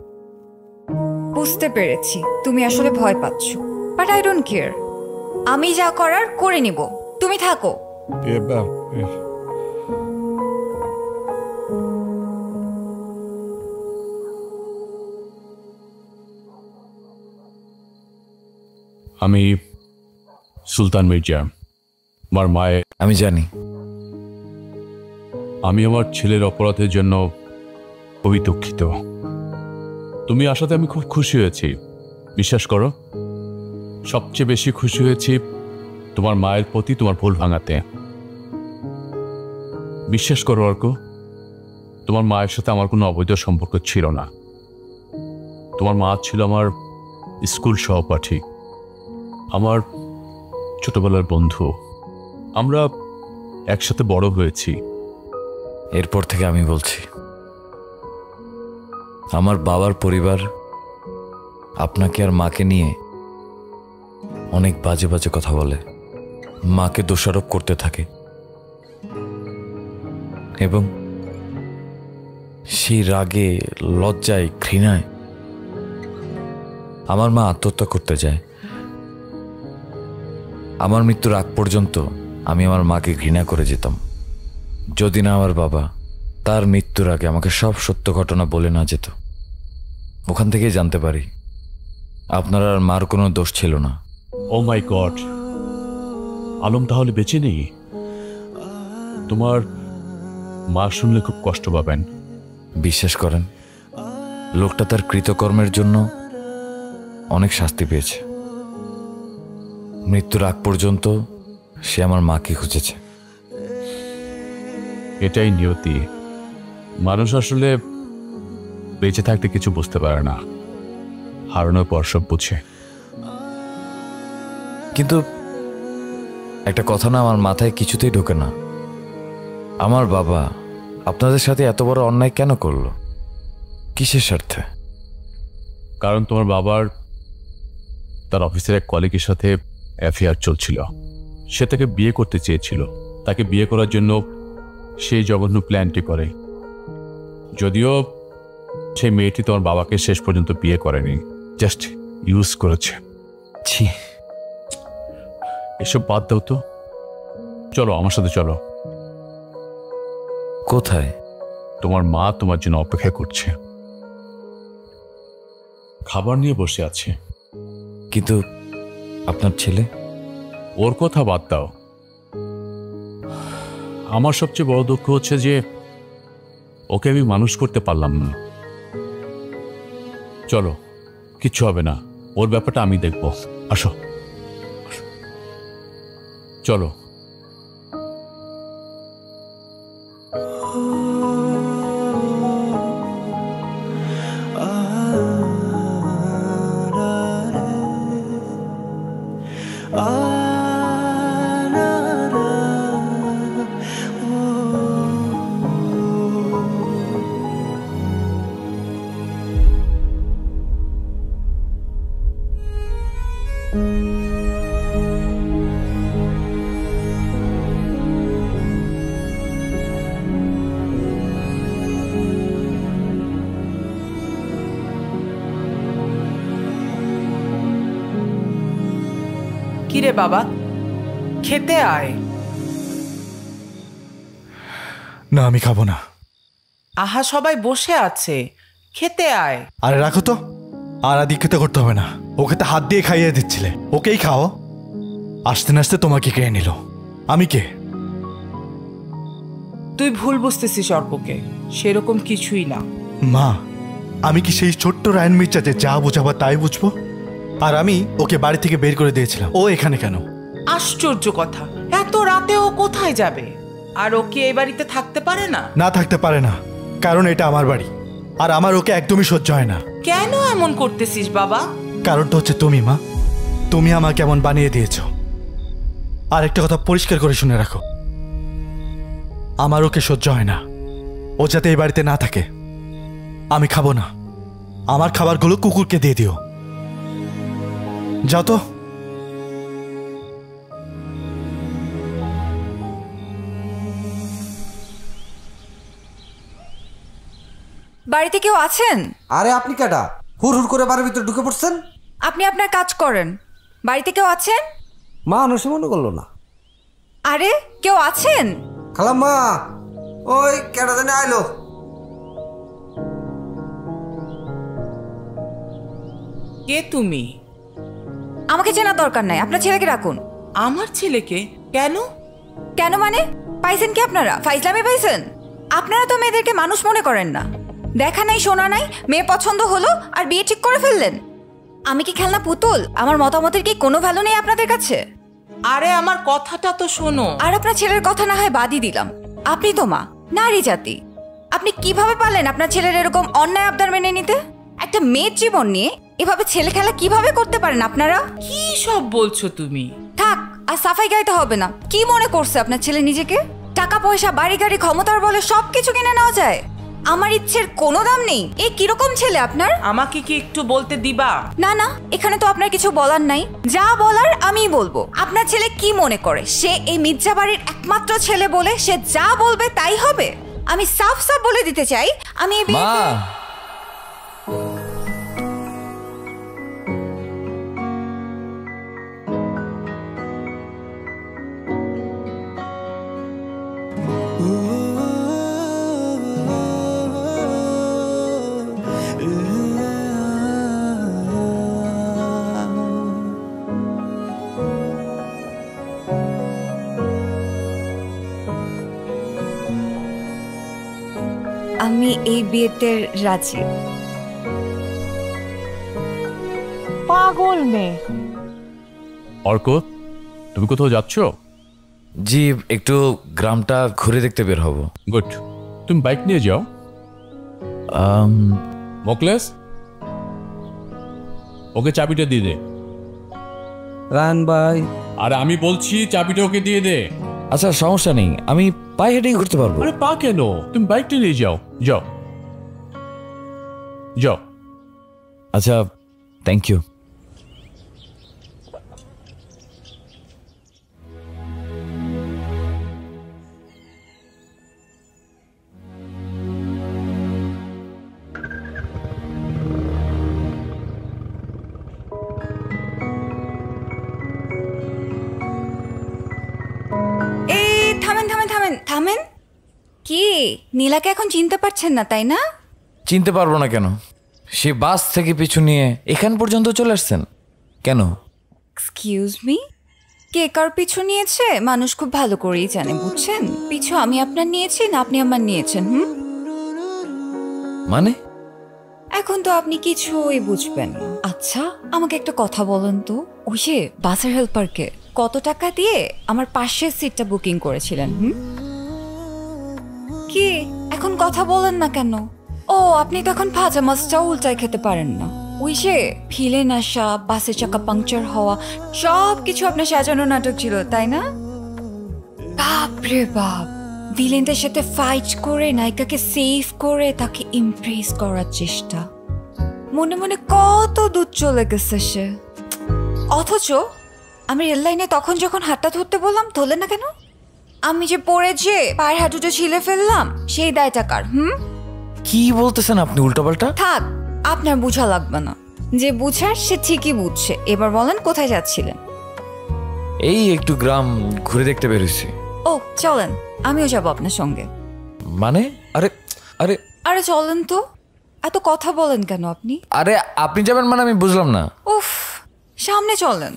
বুঝতে পেরেছি তুমি আসলে ভয় পাচ্ছ, বাট আই ডোন্ট কেয়ার। আমি যা করার করে নিব, তুমি থাকো। আমি সুলতান মির্জা, আমার মায়ের। আমি জানি। আমি আমার ছেলের অপরাধের জন্য খুবই দুঃখিত। তুমি আসাতে আমি খুব খুশি হয়েছি, বিশ্বাস করো। সবচেয়ে বেশি খুশি হয়েছি তোমার মায়ের প্রতি তোমার ভুল ভাঙাতে। বিশ্বাস করো অর্ক, তোমার মায়ের সাথে আমার কোনো অবৈধ সম্পর্ক ছিল না। তোমার মা ছিল আমার স্কুল সহপাঠী, আমার ছোটবেলার বন্ধু। আমরা একসাথে বড় হয়েছি। এরপর থেকে আমি বলছি, আমার বাবার পরিবার আপনাকে আর মাকে নিয়ে অনেক বাজে বাজে কথা বলে, মাকে দোষারোপ করতে থাকে, এবং সেই রাগে, লজ্জায়, ঘৃণায় আমার মা আত্মহত্যা করতে যায়। আমার মৃত্যুর আগ পর্যন্ত আমি আমার মাকে ঘৃণা করে যেতাম, যদি না আমার বাবা তার মৃত্যুর আগে আমাকে সব সত্য ঘটনা বলে না যেত। ওখান থেকেই জানতে পারি আপনার আর মার কোনো দোষ ছিল না। ও মাই গড, আলম তাহলে বেঁচে নেই? তোমার মা শুনলে খুব কষ্ট পাবেন। বিশ্বাস করেন, লোকটা তার কৃতকর্মের জন্য অনেক শাস্তি পেয়েছে। মৃত্যুর আগ পর্যন্ত সে আমার মাকে খুঁজেছে। এটাই নিয়তি। মানুষ আসলে বেঁচে থাকতে কিছু বুঝতে পারে না, হারানোর পর সব বুঝে। কিন্তু একটা কথা না আমার মাথায় কিছুতেই ঢোকে না, আমার বাবা আপনাদের সাথে এত বড় অন্যায় কেন করলো? কিসের স্বার্থে? কারণ তোমার বাবার তার অফিসের এক কলিগের সাথে অ্যাফেয়ার চলছিল। সে তাকে বিয়ে করতে চেয়েছিল। তাকে বিয়ে করার জন্য সেই জঘন্য প্ল্যানটি করে। যদিও সেই মেয়েটি তোমার বাবাকে শেষ পর্যন্ত বিয়ে করেনি, জাস্ট ইউজ করেছে। ছি, এসব বাদ দাও তো, চলো আমার সাথে চলো। কোথায়? তোমার মা তোমার জন্য অপেক্ষা করছে, খাবার নিয়ে বসে আছে। কিন্তু আপনার ছেলে? ওর কথা বাদ দাও। আমার সবচেয়ে বড় দুঃখ হচ্ছে যে ওকে আমি মানুষ করতে পারলাম না। চলো, কিচ্ছু হবে না, ওর ব্যাপারটা আমি দেখব। আসো চলো। কিরে বাবা, খেতে আয়। না আমি খাবো না। আহা, সবাই বসে আছে, খেতে আয়। আরে রাখো তো, আর আদি খেতে করতে হবে না। ওকে তো হাত দিয়ে খাইয়ে দিচ্ছিলে, ওকেই খাও। আসতে না আসতে তোমাকে কে নিল? আমি কে? তুই ভুল বুঝতেছিস অর্ককে, সেরকম কিছুই না। মা, আমি কি সেই ছোট্ট রায়ন মির্জা যে যা বোঝাবো তাই বুঝবো? আর আমি ওকে বাড়ি থেকে বের করে দিয়েছিলাম, ও এখানে কেন? আশ্চর্য কথা, এত রাতে ও কোথায় যাবে? আর ও কি এই বাড়িতে থাকতে পারে না? না থাকতে পারে না, কারণ এটা আমার বাড়ি, আর আমার ওকে একদমই সহ্য হয় না। কেন এমন করতেছিস বাবা? কারণটা হচ্ছে তুমি মা, তুমি আমাকে এমন বানিয়ে দিয়েছ। আর একটা কথা পরিষ্কার করে শুনে রাখো, আমার ওকে সহ্য হয় না, ও যাতে এই বাড়িতে না থাকে। আমি খাবো না, আমার খাবারগুলো কুকুরকে দিয়ে দিও। যাও তো। বাড়িতে কেউ আছেন? আরে আপনি কেডা? হুড় হুড় করে বাড়ির ভিতরে ঢুকে পড়ছেন। আপনি আপনার কাজ করেন। বাড়িতে কেউ আছেন? মানুষ মনে করলো না। আরে কেউ আছেন? খালাম্মা, ওই কেডা জানে আইলো। কে তুমি? আমাকে চেনার দরকার নাই, আপনার ছেলেকে রাখুন। আমার ছেলেকে? কেন? কেন মানে? পাইছেন কি আপনারা? ফাইজলামি পাইছেন? আপনারা তো মেয়েদেরকে মানুষ মনে করেন না। দেখা নাই শোনা নাই, মেয়ে পছন্দ হলো আর বিয়ে ঠিক করে ফেললেন। আমি কি খেলনা পুতুল? আমার মতামতের কি কোনো ভ্যালু নেই আপনাদের কাছে? আরে আমার কথাটা তো শোনো। আর আপনার ছেলের কথা না হয় বাদই দিলাম, আপনি তো মা, নারী জাতি। আপনি কিভাবে পারলেন আপনার ছেলের এরকম অন্যায় আবদার মেনে নিতে? একটা মেয়ের জীবন নিয়ে এভাবে ছেলে খেলা কিভাবে করতে পারেন আপনারা? কি সব বলছো তুমি? থাক, আর সাফাই গাইতে হবে না। কি মনে করছে আপনার ছেলে নিজেকে? টাকা পয়সা, বাড়ি গাড়ি, ক্ষমতার বলে সবকিছু কিনে নেওয়া যায়? আমার ইচ্ছের কোনো দাম নেই। এ কিরকম ছেলে আপনার? আমাকে কি একটু বলতে দিবা? না না, এখানে তো আপনার কিছু বলার নাই। যা বলার আমিই বলবো। আপনার ছেলে কি মনে করে সে এই মির্জা বাড়ির একমাত্র ছেলে বলে সে যা বলবে তাই হবে? আমি সাফ সাফ বলে দিতে চাই, আমি এই বিয়েতে রাজি। পাগল মেয়ে। অর্ক, তুমি কোথাও যাচ্ছ? জি, একটু গ্রামটা ঘুরে দেখতে বের হব। গুড, তুমি বাইক নিয়ে যাও। মোকলেস, ওকে চাবিটা দিয়ে দে। রায়ন ভাই, আর আমি বলছি চাবিটা ওকে দিয়ে দে। আচ্ছা সমস্যা নেই, আমি পায়ে হেঁটেই ঘুরতে পারবো। আরে পা কেন? তুমি বাইকটা নিয়ে যাও। যাও যাও। আচ্ছা, থ্যাংক ইউ। থামেন। কি নীলাকে এখন চিনতে পারছেন না তাই না? চিনতে পারবো না কেন? সে বাস থেকে পিছু নিয়ে এখান পর্যন্ত চলে আসছেন কেন? এক্সকিউজ মি, কে কার পিছু নিয়েছে মানুষ খুব ভালো করেই জানে, বুঝছেন? পিছু আমি আপনার নিয়েছি না আপনি আমার নিয়েছেন? মানে? এখন তো আপনি কিছুই বুঝবেন না। আচ্ছা আমাকে একটা কথা বলেন তো, ওই যে বাসের হেল্পারকে কত টাকা দিয়ে আমার পাশের সিটটা বুকিং করেছিলেন? কি এখন কথা বলেন না কেন? ও আপনি তো এখন ভাজা মাছটাও উল্টায় খেতে পারেন না। ওই যে ভিলেন আসা, বাসের চাকা পাংচার হওয়া, সব কিছু আপনার সাজানো নাটক ছিল তাই না? বাপরে বাপ, ভিলেনদের সাথে ফাইট করে নায়িকাকে সেভ করে তাকে ইমপ্রেস করার চেষ্টা। মনে মনে কত দূর চলে গেছে সে। অথচ আমি রেল লাইনে তখন যখন হাতটা ধরতে বললাম ধরলেন না কেন? আমি যে পড়ে যে পায়ের হাঁটুটা ছিলে ফেললাম সেই দায়টা কার? কি বলতেছেন আপনি উল্টোপাল্টা? থাক, আপনার বুঝা লাগবে না। যে বুঝার সে ঠিকই বুঝছে। এবার বলেন কোথায় যাচ্ছিলেন? এই একটু গ্রাম ঘুরে দেখতে বেরোছি। ও চলেন, আমিও যাবো আপনার সঙ্গে। মানে? আরে আরে আরে চলেন তো, এত কথা বলেন কেন আপনি? আরে আপনি যাবেন মানে আমি বুঝলাম না। উফ, সামনে চলেন।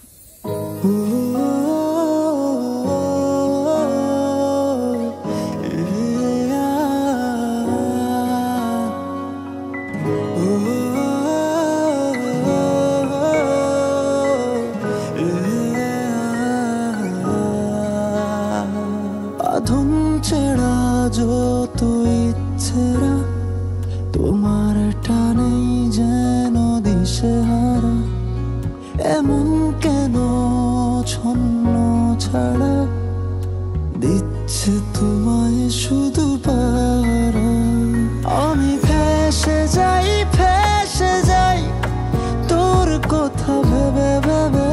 বাঁধন ছেড়া যত ইচ্ছেরা তোমার টানেই যেন দিশেহারা, এমন কেন ছন্ন ছাড়া দিচ্ছে তোমায় শুধু পারা। আমি ফেসে যাই তোর কথা ভেবে ভেবে,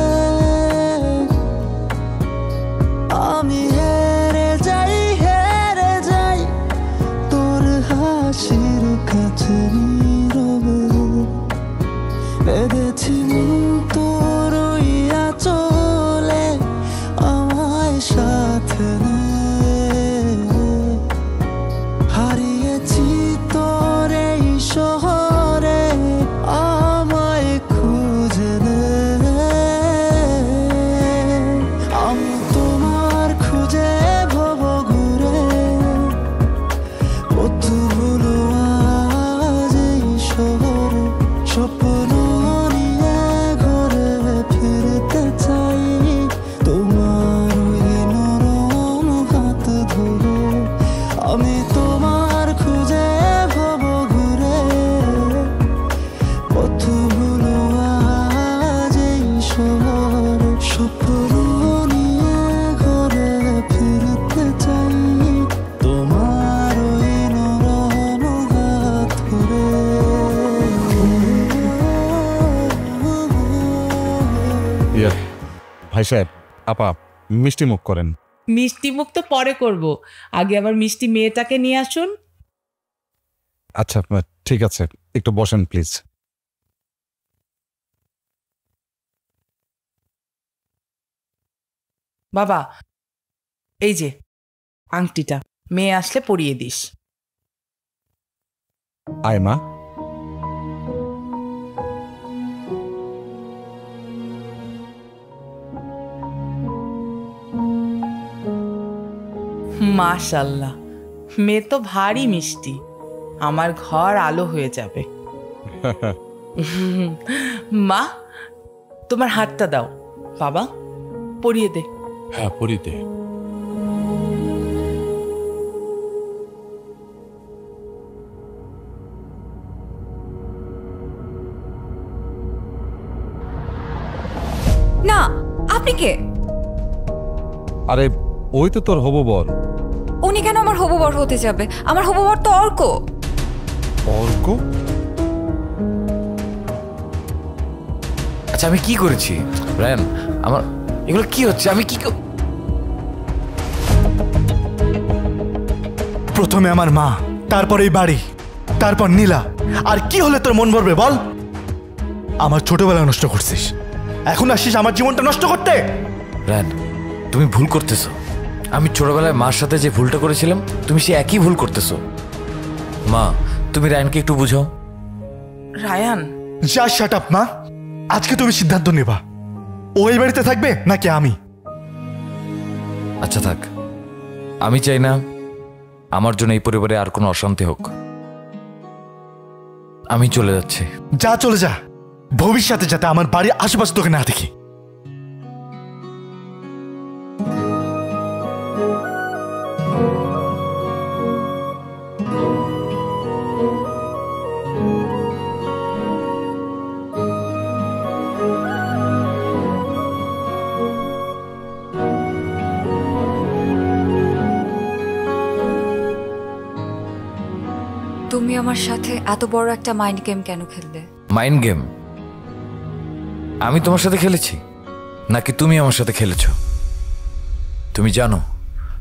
আমি হেরে যাই তোর হাসির কাছে নীরবে, বেঁধেছি তোর ইয়া চলে আমায় সাথে নে, হারিয়েছি তোর এই শহরে আমায় খুঁজে নে। আমি তোমার খুঁজে ভব ঘুরে, কতগুলো আজ এই শহরে স্বপ্ন নিয়ে ঘরে ফিরতে চাই, তোমার ওই নরম হাত ধরে। আমি তোমার খুঁজে ভব ঘুরে, কতগুলো আজ এই শহরে স্বপ্ন নিয়ে ঘরে ফিরতে চাই, তোমার ওই নরম হাত ধরে। ইয়া ভাই সাহেব, আপা মিষ্টি মুখ করেন। মিষ্টি মুখ তো পরে করব, আগে আবার মিষ্টি মেয়েটাকে নিয়ে আসুন। আচ্ছা ঠিক আছে, একটু বসেন প্লিজ। বাবা, এই যে আংটিটা, মেয়ে আসলে পরিয়ে দিস। আয় মা। মাশাল্লাহ, মেয়ে তো ভারী মিষ্টি, আমার ঘর আলো হয়ে যাবে। মা, তোমার হাতটা দাও। বাবা, পরিয়ে দে। হ্যাঁ, পরিতে। না, আপনি কে? আরে ওই তো তোর হবু বর। উনি কেন আমার হবু বর হতে যাবে? আমার হবু বর তো অর্ক। অর্ক? আচ্ছা আমি কি করেছি রায়ান? আমার এগুলো কি হচ্ছে? আমি কি প্রথমে আমার মা, তারপর এই বাড়ি, তারপর নীলা, আর কি হলে তোর মন ভরবে বল? আমার ছোটবেলা নষ্ট করছিস, এখন আসিস আমার জীবনটা নষ্ট করতে। রায়ান, তুমি ভুল করতেছো। আমি ছোটবেলায় মার সাথে যে ভুলটা করেছিলাম, তুমি সে একই ভুল করতেছো। মা, তুমি রায়ানকে একটু বুঝাও। রায়ান, যা শাট আপ মা। আজকে তুমি সিদ্ধান্ত নেবা, ও এই বাড়িতে থাকবে নাকি আমি। আচ্ছা থাক, আমি চাই না আমার জন্য এই পরিবারে আর কোনো অশান্তি হোক। আমি চলে যাচ্ছি। যা চলে যা, ভবিষ্যতে যাতে আমার বাড়ির আশেপাশে তোকে না দেখি। তুমি আমার সাথে এত বড় একটা মাইন্ড গেম কেন খেললে? Mind game? আমি তোমার সাথে খেলেছি নাকি তুমি আমার সাথে খেলেছো? তুমি জানো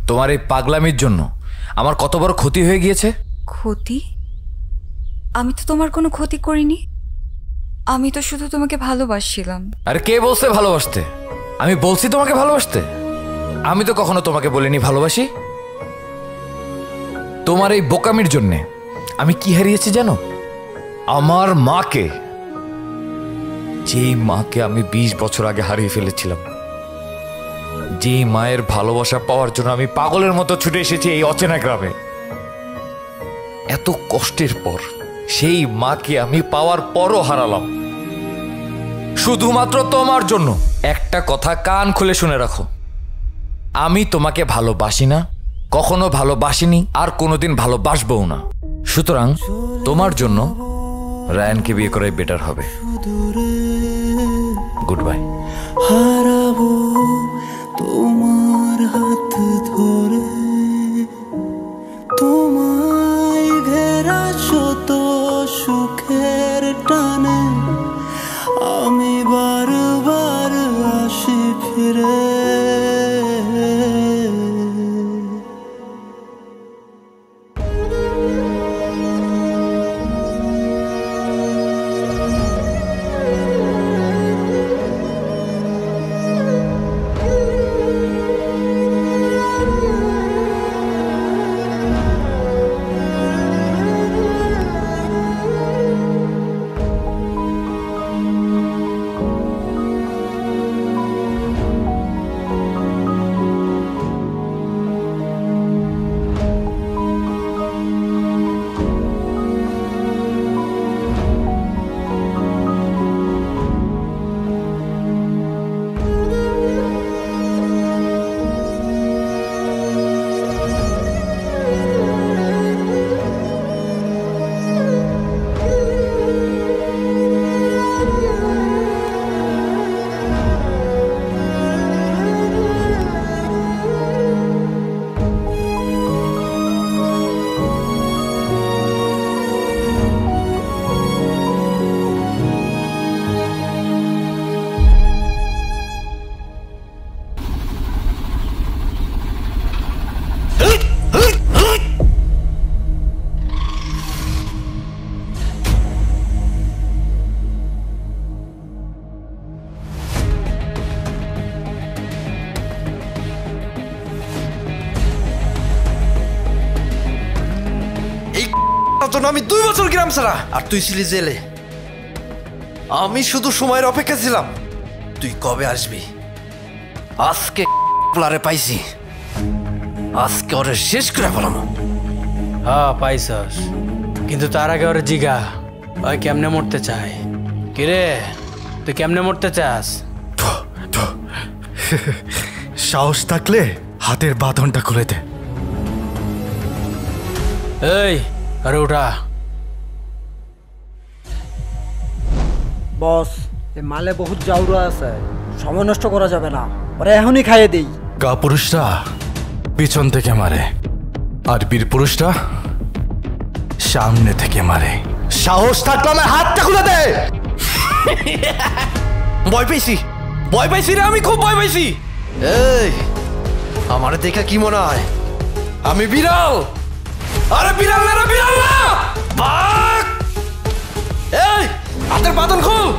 তোমার এই পাগলামির জন্য আমার কত বড় ক্ষতি হয়ে গিয়েছে? ক্ষতি? আমি তো তোমার কোনো ক্ষতি করিনি, আমি তো শুধু তোমাকে ভালোবাসছিলাম। আরে কে বলছে ভালোবাসতে? আমি বলছি তোমাকে ভালোবাসতে? আমি তো কখনো তোমাকে বলিনি ভালোবাসি। তোমার এই বোকামির জন্যে আমি কি হারিয়েছি জানো? আমার মাকে, যেই মাকে আমি 20 বছর আগে হারিয়ে ফেলেছিলাম, যেই মায়ের ভালোবাসা পাওয়ার জন্য আমি পাগলের মতো ছুটে এসেছি এই অচেনা গ্রামে। এত কষ্টের পর সেই মাকে আমি পাওয়ার পরও হারালাম শুধুমাত্র তোমার জন্য। একটা কথা কান খুলে শুনে রাখো, আমি তোমাকে ভালোবাসি না, কখনো ভালোবাসিনি, আর কোনোদিন ভালোবাসবও না। সুতরাং তোমার জন্য রায়ানকে বিয়ে করাই বেটার হবে। Good bye. হারাবো তোমার হাত ধরে, তোমায় ঘেরা শত সুখের টানে আমি বারবার আসি ফিরে। আমি 2 বছর গ্রাম ছাড়া, আর তুই ছিলি জেলে। আমি শুধু সময়ের অপেক্ষা ছিলাম তুই কবে আসবি। আজকে প্লারে পাইছি, আজকে ওরে শেষ করে ফেলাম। হ্যাঁ পাইছস, কিন্তু তার আগে ওরে জিগা ওই কেমনে মরতে চায়। কিরে তুই কেমনে মরতে চাস? সাহস থাকলে হাতের বাঁধনটা খুলে দে। এই আরে উঠা। বস, এই মালে বহুত জাউরা আছে, সময় নষ্ট করা যাবে না, ওরা এখনই খাইয়ে দেই। কা পুরুষরা পিছন থেকে মারে, আর বীর পুরুষরা সামনে থেকে মারে। সাহস থাকলে আমার হাতটা খুলে দে। ভয় পেয়েছি, ভয় পাইছি রে, আমি খুব ভয় পাইছি। এই আমার দেখা কি মনে হয় আমি বিড়াল? আরে বিড়াল না রে, বিড়াল না, বাঘ। এই হাতের বাঁধন খুল।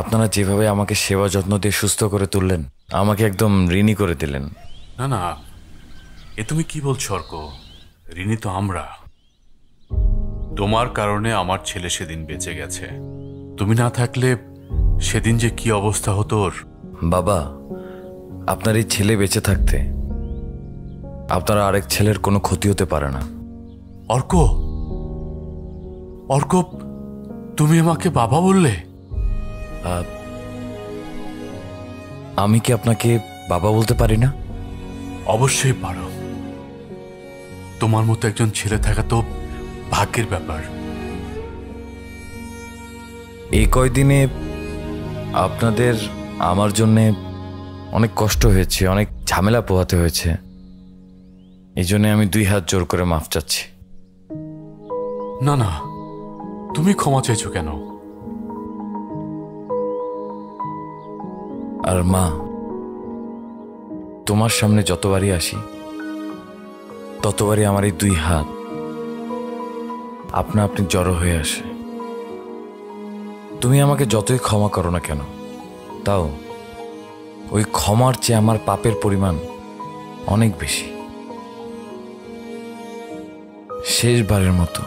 আপনারা যেভাবে আমাকে সেবা যত্ন দিয়ে সুস্থ করে তুললেন, আমাকে একদম ঋণী করে দিলেন। না না, এ তুমি কি বলছো অর্ক? ঋণী তো আমরা। তোমার কারণে আমার ছেলে সেদিন বেঁচে গেছে। তুমি না থাকলে সেদিন যে কি অবস্থা হতো ওর। বাবা, আপনার এই ছেলে বেঁচে থাকতে আপনার আরেক ছেলের কোনো ক্ষতি হতে পারে না। অর্ক, অর্ক, তুমি আমাকে বাবা বললে? আমি কি আপনাকে বাবা বলতে পারি না? অবশ্যই পারো। তোমার মতো একজন ছেলে থাকা তো ভাগ্যের ব্যাপার। এই কয়দিনে আপনাদের আমার জন্যে অনেক কষ্ট হয়েছে, অনেক ঝামেলা পোহাতে হয়েছে। এই জন্য আমি 2 হাত জোর করে মাফ চাচ্ছি। না না, তুমি ক্ষমা চাইছো কেন? আর মা, তোমার সামনে যতবারই আসি ততবারই আমার এই 2 হাত আপনা আপনি জড়ো হয়ে আসে। তুমি আমাকে যতই ক্ষমা করো না কেন, তাও ওই ক্ষমার চেয়ে আমার পাপের পরিমাণ অনেক বেশি। শেষবারের মতো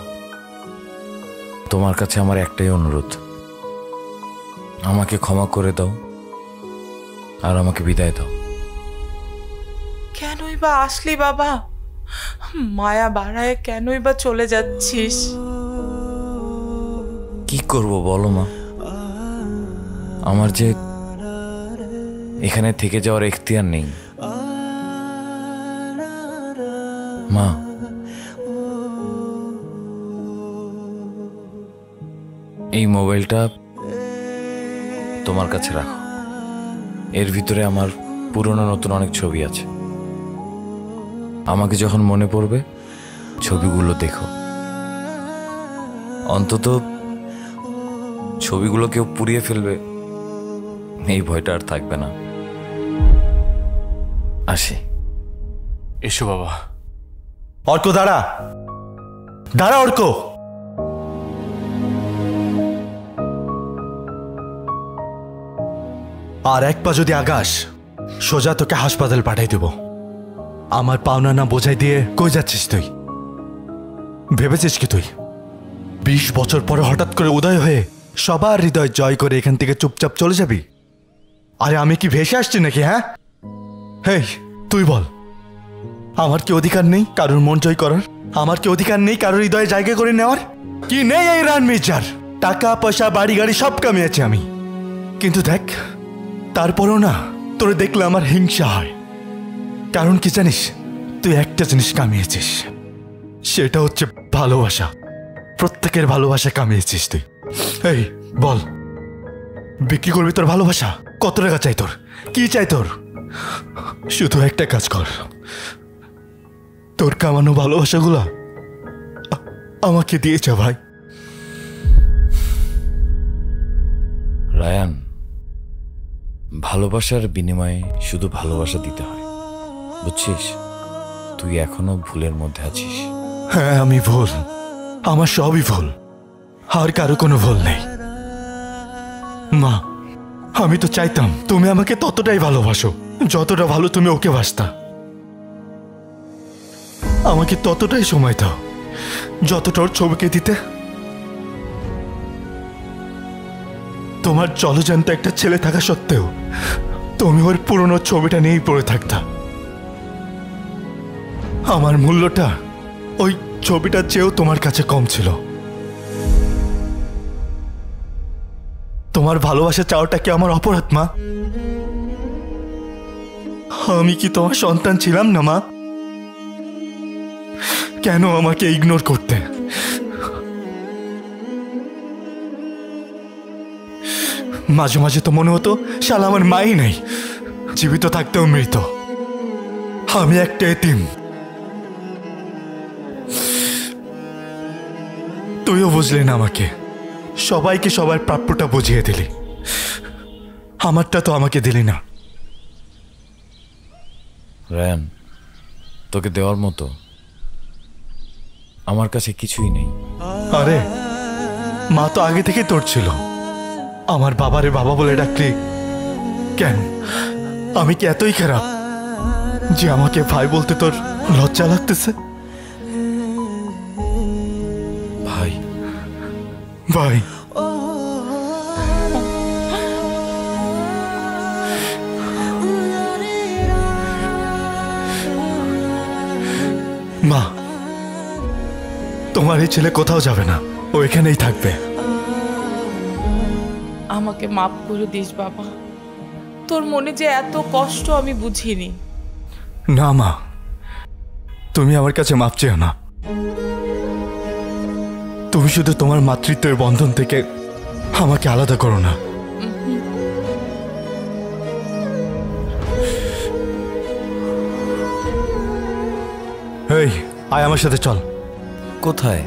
তোমার কাছে আমার একটাই অনুরোধ, আমাকে ক্ষমা করে দাও আর আমাকে বিদায় দাও। কেনই বা আসলি বাবা? মায়া বাড়ায় কেনই বা চলে যাচ্ছিস? কি করব বলো মা, আমার যে এখানে থেকে যাওয়ার এখতিয়ার নেই। মা, এই মোবাইলটা তোমার কাছে রাখো। এর ভিতরে আমার পুরনো নতুন অনেক ছবি আছে। আমাকে যখন মনে পড়বে ছবিগুলো দেখো। অন্তত ছবিগুলো কেউ পুড়িয়ে ফেলবে এই ভয়টা আর থাকবে না। আসি। এসো বাবা। অর্ক দাঁড়া, দাঁড়া অর্ক। আর এক পা যদি আগাস, সোজা তোকে হাসপাতাল পাঠাই দেব। আমার পাওনা না বোঝাই দিয়ে কই যাচ্ছিস তুই? ভেবেছিস কি তুই 20 বছর পরে হঠাৎ করে উদয় হয়ে সবার হৃদয় জয় করে এখান থেকে চুপচাপ চলে যাবি? আরে আমি কি ভেসে আসছি নাকি? হ্যাঁ, হেই তুই বল, আমার কি অধিকার নেই কারোর মন জয় করার? আমার কি অধিকার নেই কারোর হৃদয়ে জায়গা করে নেওয়ার? কি নেই এই রান মির্জার? টাকা পয়সা বাড়ি গাড়ি সব কামিয়েছি আমি, কিন্তু দেখ তারপরেও না তোর দেখলে আমার হিংসা হয়। কারণ কি জানিস? তুই একটা জিনিস কামিয়েছিস, সেটা হচ্ছে ভালোবাসা। প্রত্যেকের ভালোবাসা কামিয়েছিস তুই। এই বল, বিক্রি করবি তোর ভালোবাসা? কত টাকা চাই তোর? কি চাই তোর? শুধু একটা কাজ কর, তোর কামানো ভালোবাসাগুলা আমাকে দিয়ে যা ভাই। রায়ান, ভালোবাসার বিনিময়ে শুধু ভালোবাসা দিতে হয়, বুঝছিস? তুই এখনো ভুলের মধ্যে আছিস। হ্যাঁ আমি ভুল, আমার সবই ভুল, আর কারো কোনো ভুল নেই। মা, আমি তো চাইতাম তুমি আমাকে ততটাই ভালোবাসো যতটা ভালো তুমি ওকে বাসতা। আমাকে ততটাই সময় দাও যতটা ওর ছবিকে দিতে। তোমার জলজান্ত একটা ছেলে থাকা সত্ত্বেও তুমি ওর পুরনো ছবিটা নিয়েই পড়ে থাকতা। আমার মূল্যটা ওই ছবিটার চেয়েও তোমার কাছে কম ছিল। তোমার ভালোবাসা চাওয়াটা কি আমার অপরাধ মা? আমি কি তোমার সন্তান ছিলাম না মা? কেন আমাকে ইগনোর করতে? মাঝে মাঝে তো মনে হতো শালা আমার মাই নেই, জীবিত থাকতেও মৃত। আমি একটা এতিম। তুইও বুঝলি না আমাকে, সবাইকে সবার প্রাপ্যটা বুঝিয়ে দিলি, আমারটা তো আমাকে দিলি না। রায়ান, তোকে দেওয়ার মতো আমার কাছে কিছুই নেই। আরে মা তো আগে থেকে তোর ছিল, আমার বাবারে বাবা বলে ডাকলি কেন? আমি কি এতই খারাপ যে আমাকে ভাই বলতে তোর লজ্জা লাগতেছে? ভাই ভাই মা, তোমার এই ছেলে কোথাও যাবে না, ও এখানেই থাকবে। আমাকে মাফ করে দিস বাবা, তোর মনে যে এত কষ্ট আমি বুঝিনি। না মা, তুমি আমার কাছে মাপ চেও না। তুমি শুধু তোমার মাতৃত্বের বন্ধন থেকে আমাকে আলাদা করো না। এই, আয় আমার সাথে চল। কোথায়?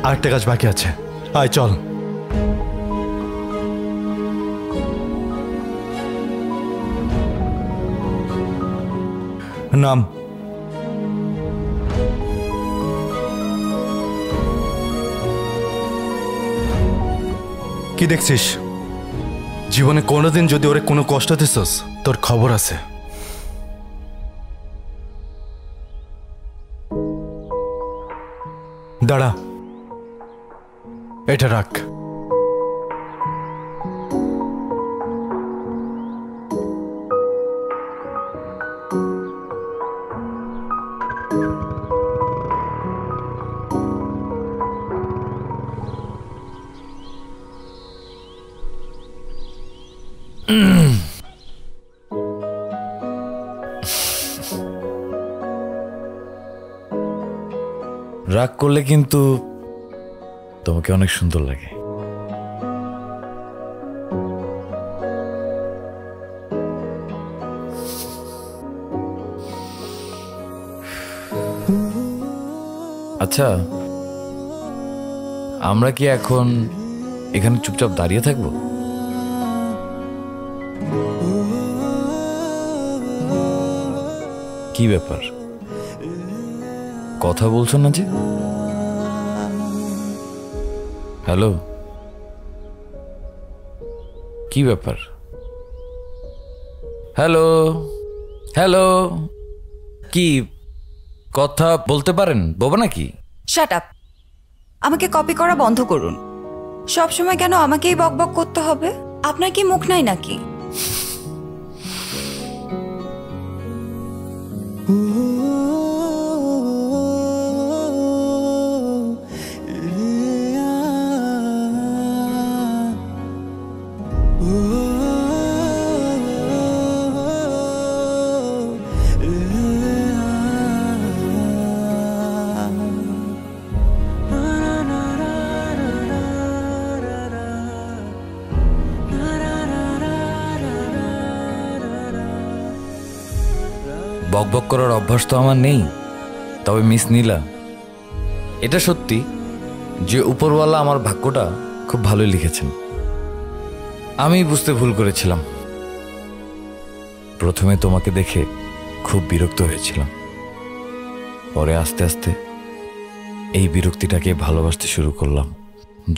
আরেকটা কাজ বাকি আছে, আয় চল। নাম। কি দেখছিস? জীবনে কোনোদিন যদি ওরে কোনো কষ্ট দিছস, তোর খবর আছে। দাঁড়া, এটা রাখ। রাগ করলে কিন্তু তোমাকে অনেক সুন্দর লাগে। আচ্ছা, আমরা কি এখন এখানে চুপচাপ দাঁড়িয়ে থাকবো? কি ব্যাপার, কথা বলছো না যে? হ্যালো, কি ব্যাপার? হ্যালো হ্যালো, কি কথা বলতে পারেন? বোবা নাকি? Shut up. আমাকে কপি করা বন্ধ করুন। সব সময় কেন আমাকেই বকবক করতে হবে? আপনার কি মুখ নাই নাকি? বকবক করার অভ্যাস তো আমার নেই। তবে মিস নীলা, এটা সত্যি যে উপরওয়ালা আমার ভাগ্যটা খুব ভালোই লিখেছেন। আমি বুঝতে ভুল করেছিলাম। প্রথমে তোমাকে দেখে খুব বিরক্ত হয়েছিলাম, পরে আস্তে আস্তে এই বিরক্তিটাকে ভালোবাসতে শুরু করলাম।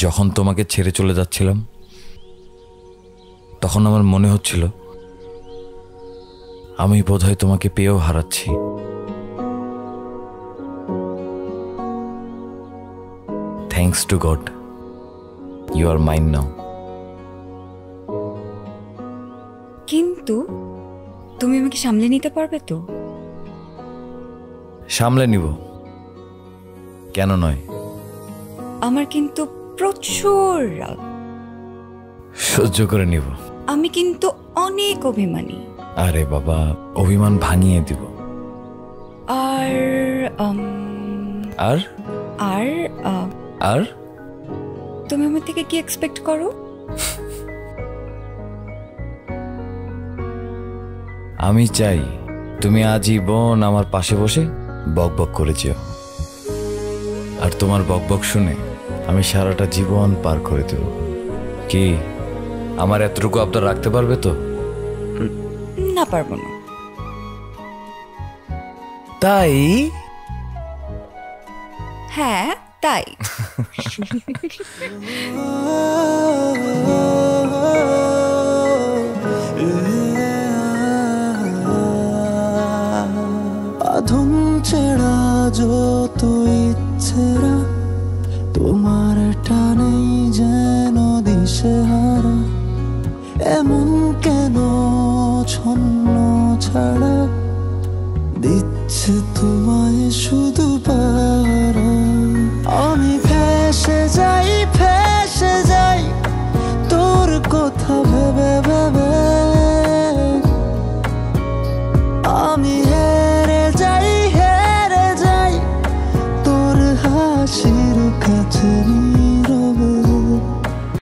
যখন তোমাকে ছেড়ে চলে যাচ্ছিলাম, তখন আমার মনে হচ্ছিল আমি বোধহয় তোমাকে পেয়েও হারাচ্ছি। Thanks to God, you are mine now. কিন্তু তুমি আমাকে সামলে নিতে পারবে তো? সামলে নিব, কেন নয়। আমার কিন্তু প্রচুর রাগ। সহ্য করে নিব। আমি কিন্তু অনেক অভিমানী। আরে বাবা, অভিমান ভাঙিয়ে দিব। আর আর আর আর তুমি আমার থেকে কি এক্সপেক্ট করো? আমি চাই তুমি আজীবন আমার পাশে বসে বকবক করে যেও, আর তোমার বকবক শুনে আমি সারাটা জীবন পার করে দেব। কি আমার এতটুকু আবদার রাখতে পারবে তো? না, পারবো না। তাই? হ্যাঁ, তাই। যত ইচ্ছেরা তোমার টানেই যেন দিশেহারা। এমন কেন ছন্ন ছাড়া দিচ্ছে তোমায় শুধু পা